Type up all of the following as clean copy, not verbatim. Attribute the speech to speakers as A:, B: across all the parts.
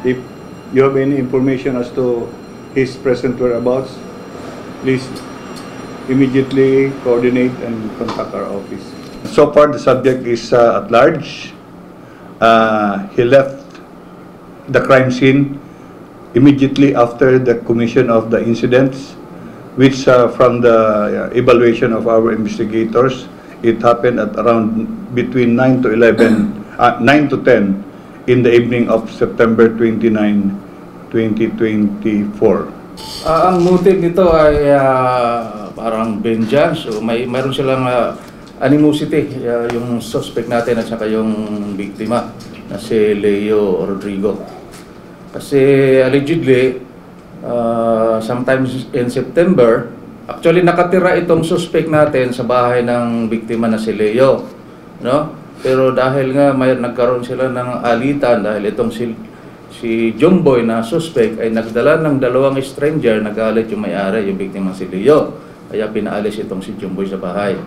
A: If you have any information as to his present whereabouts, please immediately coordinate and contact our office. So far, the subject is at large. He left the crime scene immediately after the commission of the incidents, which from the evaluation of our investigators, it happened at around between 9 to 10 in the evening of September 29, 2024.
B: Ang motive nito ay parang vengeance. So mayroon silang animosity, yung suspect natin at saka yung biktima na si Leo Rodrigo. Kasi allegedly, sometimes in September, actually nakatira itong suspect natin sa bahay ng biktima na si Leo, no? Pero dahil nga nagkaroon sila ng alitan dahil itong si Jumboy na suspect ay nagdala ng dalawang stranger, nagalit yung may-ari, yung biktima si Leo. Kaya pinaalis itong si Jumboy sa bahay.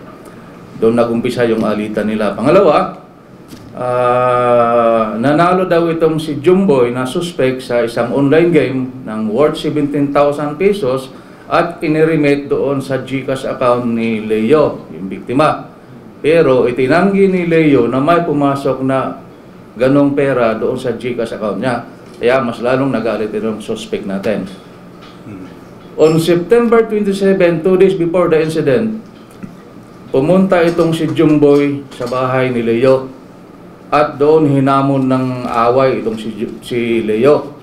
B: Doon nagumpisa yung alitan nila. Pangalawa, nanalo daw itong si Jumboy na suspect sa isang online game ng worth 17,000 pesos at iniremit doon sa GCash account ni Leo, yung biktima. Pero itinanggi ni Leo na may pumasok na ganong pera doon sa GCash account niya. Kaya mas lalong nagalit itong suspect natin. On September 27, 2 days before the incident, pumunta itong si Jumboy sa bahay ni Leo at doon hinamon ng away itong si Leo.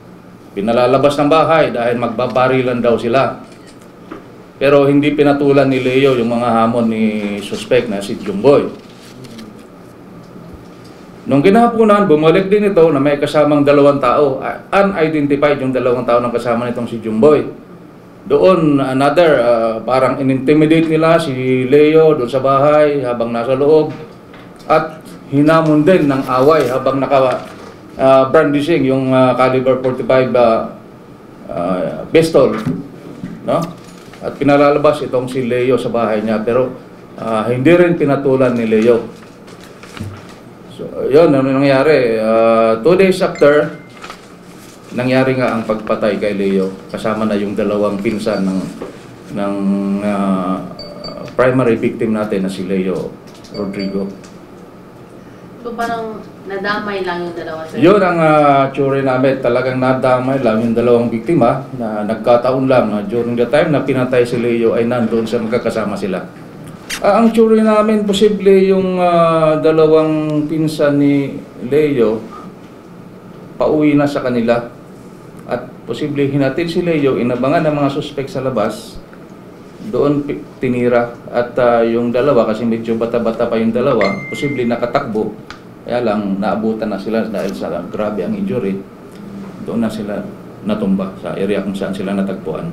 B: Pinalalabas ng bahay dahil magbabarilan daw sila. Pero hindi pinatulan ni Leo yung mga hamon ni suspect na si Jumboy. Nung ginahaponan, bumalik din ito na may kasamang dalawang tao. Unidentified yung dalawang tao ng kasama nitong si Jumboy. Doon, parang in-intimidate nila si Leo doon sa bahay habang nasa loob. At hinamon din ng away habang brandishing yung caliber 45 pistol. No? At pinalalabas itong si Leo sa bahay niya, pero hindi rin pinatulan ni Leo. So, yun, ano nangyari? 2 days after, nangyari nga ang pagpatay kay Leo. Kasama na yung dalawang pinsan ng primary victim natin na si Leo Rodrigo.
C: So parang nadamay lang yung dalawa, sir?
B: Yun ang tsuri namin. Talagang nadamay lang yung dalawang biktima na nagkataon lang na during the time na pinatay si Leo ay nandoon sa magkakasama sila. Ang tsuri namin, posible yung dalawang pinsan ni Leo pauwi na sa kanila. At posible hinatid si Leo, inabangan ng mga suspect sa labas, doon tinira. At yung dalawa, kasi medyo bata-bata pa yung dalawa, posible nakatakbo. Kaya lang, naabutan na sila dahil sa grabe ang injury. Doon na sila natumba sa area kung saan sila natagpuan.